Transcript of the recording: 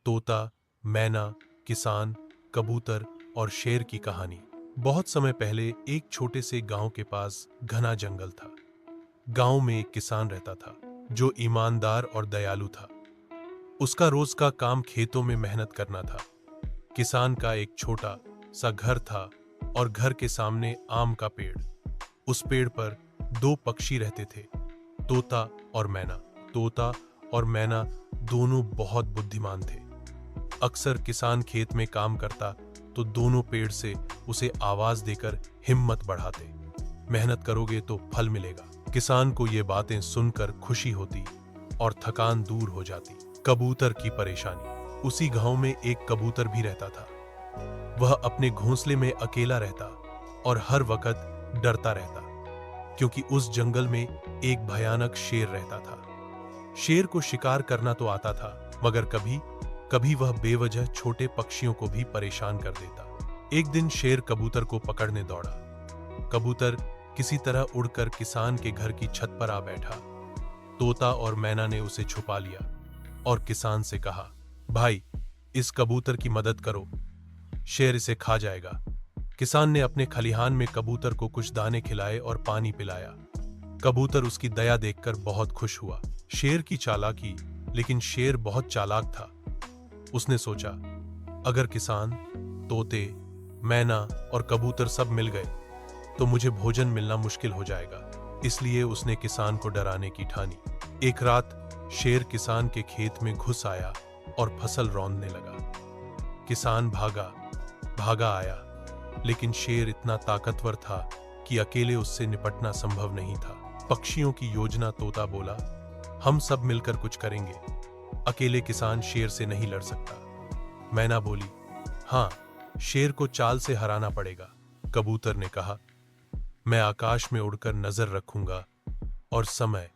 तोता, मैना, किसान, कबूतर और शेर की कहानी। बहुत समय पहले एक छोटे से गांव के पास घना जंगल था। गांव में एक किसान रहता था जो ईमानदार और दयालु था। उसका रोज का काम खेतों में मेहनत करना था। किसान का एक छोटा सा घर था और घर के सामने आम का पेड़। उस पेड़ पर दो पक्षी रहते थे, तोता और मैना। तोता और मैना दोनों बहुत बुद्धिमान थे। अक्सर किसान खेत में काम करता तो दोनों पेड़ से उसे आवाज देकर हिम्मत बढ़ाते। मेहनत करोगे तो फल मिलेगा। किसान को ये बातें सुनकर खुशी होती और थकान दूर हो जाती। कबूतर की परेशानी। उसी गांव में एक कबूतर भी रहता था। वह अपने घोंसले में अकेला रहता और हर वक्त डरता रहता, क्योंकि उस जंगल में एक भयानक शेर रहता था। शेर को शिकार करना तो आता था, मगर कभी कभी वह बेवजह छोटे पक्षियों को भी परेशान कर देता। एक दिन शेर कबूतर को पकड़ने दौड़ा। कबूतर किसी तरह उड़कर किसान के घर की छत पर आ बैठा। तोता और मैना ने उसे छुपा लिया और किसान से कहा, भाई, इस कबूतर की मदद करो, शेर इसे खा जाएगा। किसान ने अपने खलिहान में कबूतर को कुछ दाने खिलाए और पानी पिलाया। कबूतर उसकी दया देखकर बहुत खुश हुआ। शेर की चालाकी। लेकिन शेर बहुत चालाक था। उसने सोचा, अगर किसान, तोते, मैना और कबूतर सब मिल गए तो मुझे भोजन मिलना मुश्किल हो जाएगा। इसलिए उसने किसान को डराने की ठानी। एक रात शेर किसान के खेत में घुस आया और फसल रौंदने लगा। किसान भागा भागा आया, लेकिन शेर इतना ताकतवर था कि अकेले उससे निपटना संभव नहीं था। पक्षियों की योजना। तोता बोला, हम सब मिलकर कुछ करेंगे, अकेले किसान शेर से नहीं लड़ सकता। मैना बोली, हाँ, शेर को चाल से हराना पड़ेगा। कबूतर ने कहा, मैं आकाश में उड़कर नजर रखूंगा और समय